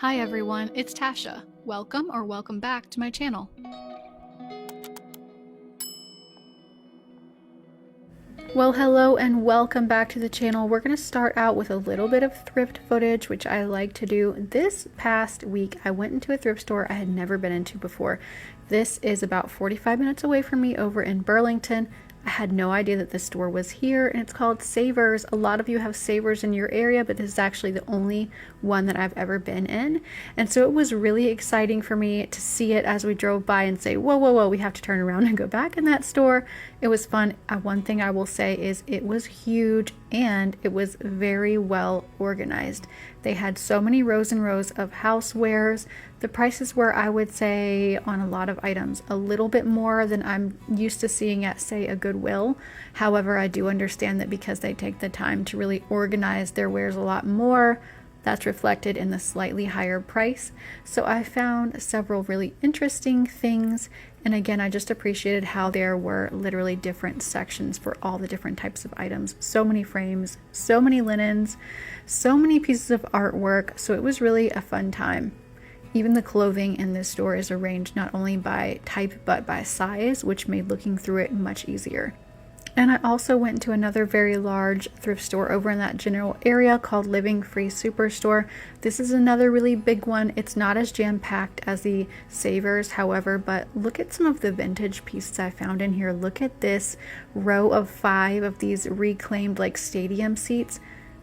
Hi everyone, it's Tasha. Welcome or welcome back to my channel. Well, hello and welcome back to the channel. We're going to start out with a little bit of thrift footage, which I like to do. This past week, I went into a thrift store I had never been into before. This is about 45 minutes away from me over in Burlington. I had no idea that this store was here, and it's called Savers. A lot of you have Savers in your area, but this is actually the only one that I've ever been in. And so it was really exciting for me to see it as we drove by and say, whoa, whoa, whoa, we have to turn around and go back in that store. It was fun. One thing I will say is it was huge and it was very well organized. They had so many rows and rows of housewares. The prices were, I would say, on a lot of items, a little bit more than I'm used to seeing at, say, a Goodwill. However, I do understand that because they take the time to really organize their wares a lot more, that's reflected in the slightly higher price. So I found several really interesting things. And again, I just appreciated how there were literally different sections for all the different types of items. So many frames, so many linens, so many pieces of artwork. So it was really a fun time. Even the clothing in this store is arranged not only by type but by size, which made looking through it much easier. And I also went to another very large thrift store over in that general area called Living Free Superstore. This is another really big one. It's not as jam-packed as the Savers, however, but look at some of the vintage pieces I found in here. Look at this row of 5 of these reclaimed like stadium seats.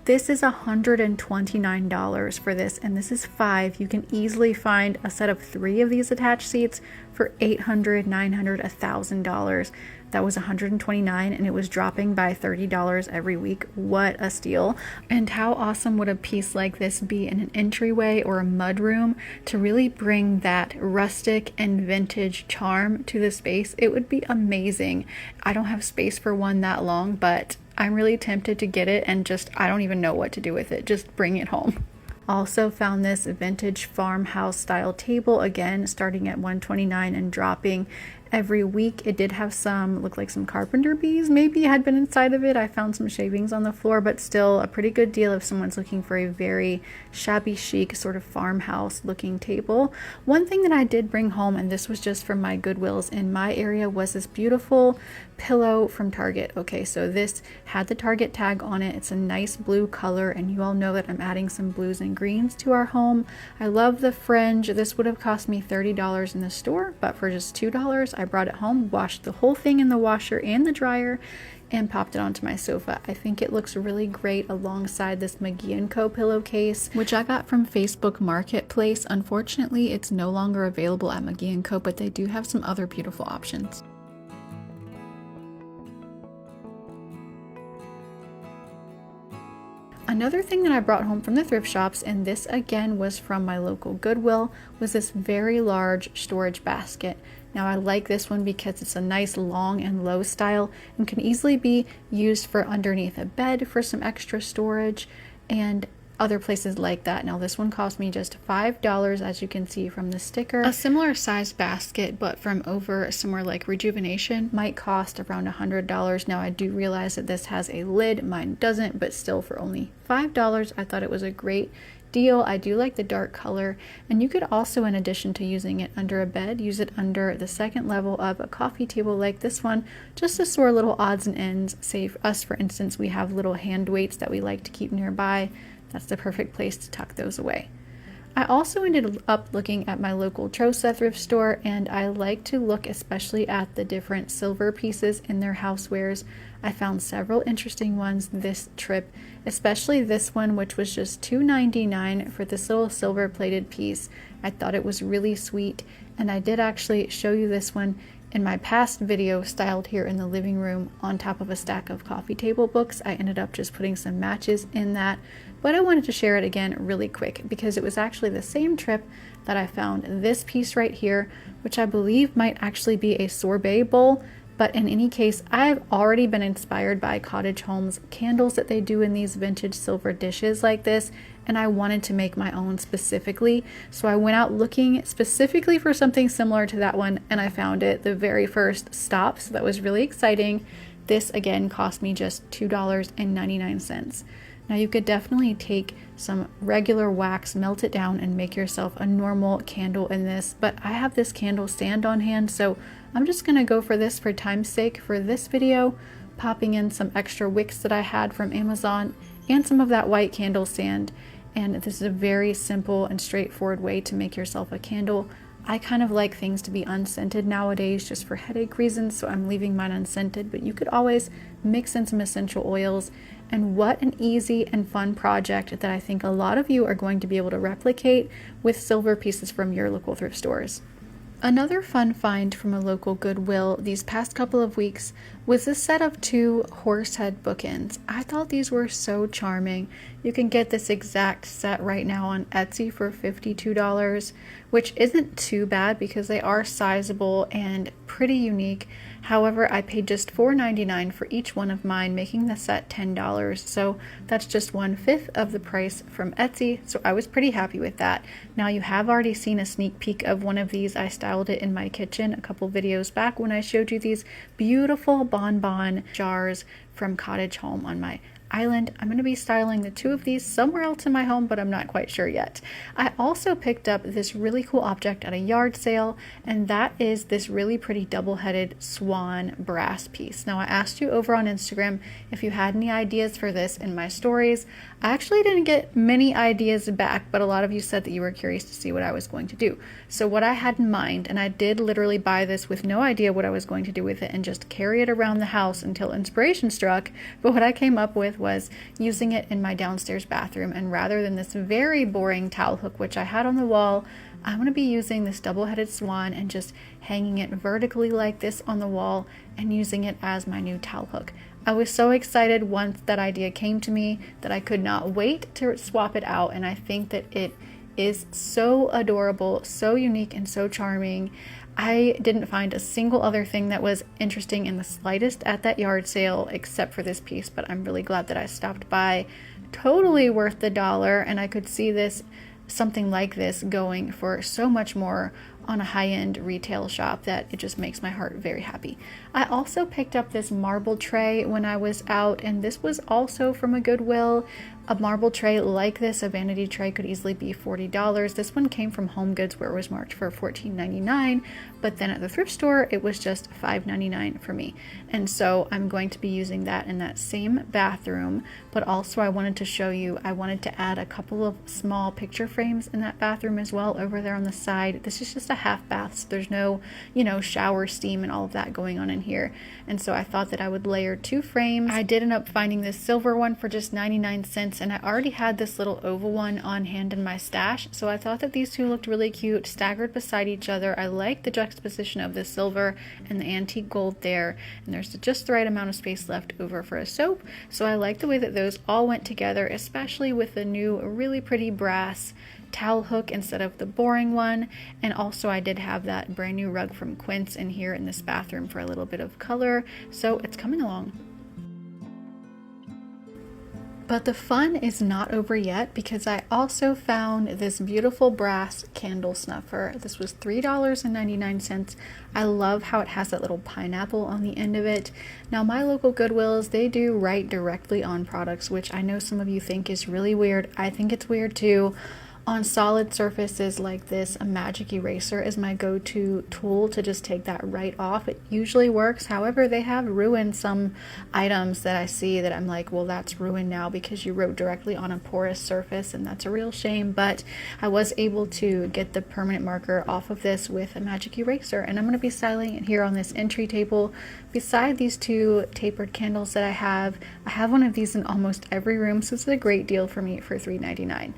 This is $129 for this, and this is 5. You can easily find a set of 3 of these attached seats for $800, $900, $1,000. That was $129, and it was dropping by $30 every week. What a steal. And how awesome would a piece like this be in an entryway or a mudroom to really bring that rustic and vintage charm to the space? It would be amazing. I don't have space for one that long, but I'm really tempted to get it and I don't even know what to do with it. Just bring it home. Also found this vintage farmhouse style table, again starting at $129 and dropping every week. It did have looked like some carpenter bees maybe had been inside of it. I found some shavings on the floor, but still a pretty good deal if someone's looking for a very shabby chic sort of farmhouse looking table. One thing that I did bring home, and this was just from my Goodwills in my area, was this beautiful pillow from Target. Okay, so this had the Target tag on it. It's a nice blue color, and you all know that I'm adding some blues and greens to our home. I love the fringe. This would have cost me $30 in the store, but for just $2, I brought it home, washed the whole thing in the washer and the dryer, and popped it onto my sofa. I think it looks really great alongside this McGee & Co pillowcase, which I got from Facebook Marketplace. Unfortunately, it's no longer available at McGee & Co, but they do have some other beautiful options. Another thing that I brought home from the thrift shops, and this again was from my local Goodwill, was this very large storage basket. Now I like this one because it's a nice long and low style and can easily be used for underneath a bed for some extra storage and other places like that. Now this one cost me just $5, as you can see from the sticker. A similar size basket, but from over somewhere like Rejuvenation, might cost around $100. Now I do realize that this has a lid, mine doesn't, but still for only $5, I thought it was a great deal. I do like the dark color, and you could also, in addition to using it under a bed, use it under the second level of a coffee table like this one, just to store little odds and ends. Say for us, for instance, we have little hand weights that we like to keep nearby. That's the perfect place to tuck those away. I also ended up looking at my local Trosa thrift store, and I like to look especially at the different silver pieces in their housewares. I found several interesting ones this trip, especially this one, which was just $2.99 for this little silver plated piece. I thought it was really sweet, and I did actually show you this one in my past video styled here in the living room on top of a stack of coffee table books. I ended up just putting some matches in that, but I wanted to share it again really quick because it was actually the same trip that I found this piece right here, which I believe might actually be a sorbet bowl. But in any case, I've already been inspired by Cottage Home's candles that they do in these vintage silver dishes like this, and I wanted to make my own specifically. So I went out looking specifically for something similar to that one, and I found it the very first stop, so that was really exciting. This again cost me just $2.99. Now you could definitely take some regular wax, melt it down, and make yourself a normal candle in this, but I have this candle stand on hand, so I'm just gonna go for this for time's sake for this video, popping in some extra wicks that I had from Amazon and some of that white candle stand. And this is a very simple and straightforward way to make yourself a candle. I kind of like things to be unscented nowadays just for headache reasons, so I'm leaving mine unscented, but you could always mix in some essential oils. And what an easy and fun project that I think a lot of you are going to be able to replicate with silver pieces from your local thrift stores. Another fun find from a local Goodwill these past couple of weeks was this set of 2 horse head bookends. I thought these were so charming. You can get this exact set right now on Etsy for $52, which isn't too bad because they are sizable and pretty unique. However, I paid just $4.99 for each one of mine, making the set $10. So that's just 1/5 of the price from Etsy. So I was pretty happy with that. Now you have already seen a sneak peek of one of these. I styled it in my kitchen a couple videos back when I showed you these beautiful bonbon jars from Cottage Home on my island. I'm going to be styling the 2 of these somewhere else in my home, but I'm not quite sure yet. I also picked up this really cool object at a yard sale, and that is this really pretty double-headed swan brass piece. Now, I asked you over on Instagram if you had any ideas for this in my stories. I actually didn't get many ideas back, but a lot of you said that you were curious to see what I was going to do. So what I had in mind, and I did literally buy this with no idea what I was going to do with it and just carry it around the house until inspiration struck, but what I came up with was using it in my downstairs bathroom, and rather than this very boring towel hook which I had on the wall, I'm going to be using this double-headed swan and just hanging it vertically like this on the wall and using it as my new towel hook. I was so excited once that idea came to me that I could not wait to swap it out, and I think that it is so adorable, so unique, and so charming. I didn't find a single other thing that was interesting in the slightest at that yard sale except for this piece, but I'm really glad that I stopped by. Totally worth the dollar, and I could see this, something like this, going for so much more on a high-end retail shop that it just makes my heart very happy. I also picked up this marble tray when I was out, and this was also from a Goodwill. A marble tray like this, a vanity tray, could easily be $40. This one came from Home Goods where it was marked for $14.99, but then at the thrift store it was just $5.99 for me. And so I'm going to be using that in that same bathroom, but also I wanted to show you, I wanted to add a couple of small picture frames in that bathroom as well over there on the side. This is just a half bath, so there's no, shower steam and all of that going on in here. And so I thought that I would layer 2 frames. I did end up finding this silver one for just 99 cents, and I already had this little oval one on hand in my stash, so I thought that these 2 looked really cute, staggered beside each other. I like the juxtaposition of the silver and the antique gold there, and there's just the right amount of space left over for a soap, so I like the way that those all went together, especially with the new really pretty brass towel hook instead of the boring one. And also I did have that brand new rug from Quince in here in this bathroom for a little bit of color, so it's coming along. But the fun is not over yet, because I also found this beautiful brass candle snuffer. This was $3.99. I love how it has that little pineapple on the end of it. Now my local Goodwills, they do write directly on products, which I know some of you think is really weird. I think it's weird too. On solid surfaces like this, a magic eraser is my go-to tool to just take that right off. It usually works. However, they have ruined some items that I see that I'm like, well, that's ruined now because you wrote directly on a porous surface, and that's a real shame. But I was able to get the permanent marker off of this with a magic eraser, and I'm going to be styling it here on this entry table beside these 2 tapered candles that I have. I have one of these in almost every room, so it's a great deal for me for $3.99.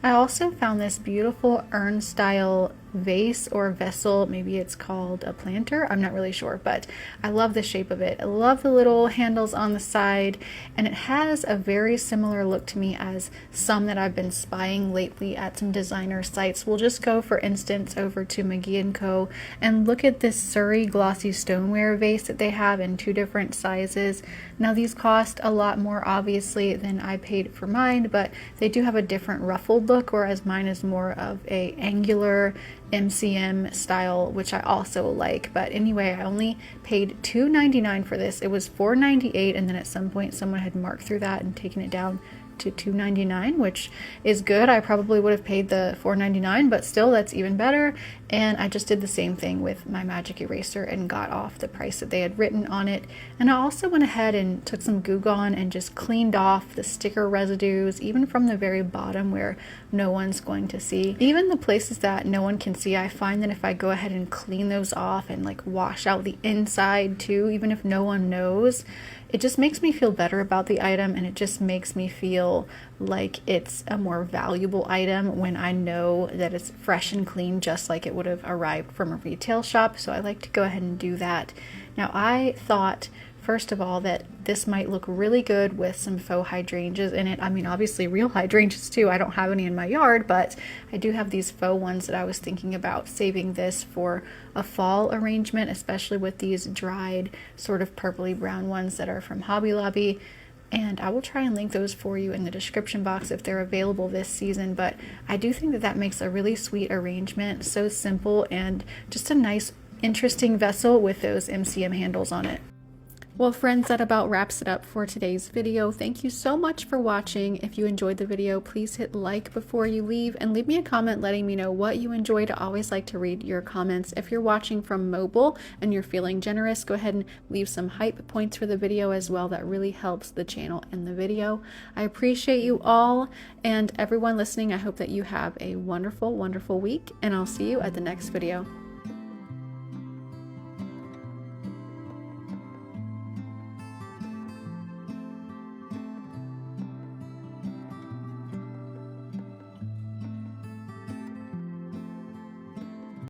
I also found this beautiful urn style vase or vessel. Maybe it's called a planter, I'm not really sure, but I love the shape of it. I love the little handles on the side, and it has a very similar look to me as some that I've been spying lately at some designer sites. We'll just go, for instance, over to McGee & Co. and look at this Surrey glossy stoneware vase that they have in 2 different sizes. Now these cost a lot more obviously than I paid for mine, but they do have a different ruffled look, whereas mine is more of a angular MCM style, which I also like. But anyway, I only paid $2.99 for this. It was $4.98, and then at some point someone had marked through that and taken it down to $2.99, which is good. I probably would have paid the $4.99, but still that's even better. And I just did the same thing with my magic eraser and got off the price that they had written on it. And I also went ahead and took some Goo Gone and just cleaned off the sticker residues, even from the very bottom where no one's going to see. Even the places that no one can see, I find that if I go ahead and clean those off and like wash out the inside too, even if no one knows, it just makes me feel better about the item, and it just makes me feel like it's a more valuable item when I know that it's fresh and clean, just like it would have arrived from a retail shop. So I like to go ahead and do that. Now, I thought, first of all, that this might look really good with some faux hydrangeas in it. I mean, obviously real hydrangeas too. I don't have any in my yard, but I do have these faux ones that I was thinking about saving this for a fall arrangement, especially with these dried sort of purpley brown ones that are from Hobby Lobby. And I will try and link those for you in the description box if they're available this season. But I do think that that makes a really sweet arrangement. So simple and just a nice, interesting vessel with those MCM handles on it. Well, friends, that about wraps it up for today's video. Thank you so much for watching. If you enjoyed the video, please hit like before you leave and leave me a comment letting me know what you enjoyed. I always like to read your comments. If you're watching from mobile and you're feeling generous, go ahead and leave some hype points for the video as well. That really helps the channel and the video. I appreciate you all, and everyone listening, I hope that you have a wonderful, wonderful week, and I'll see you at the next video.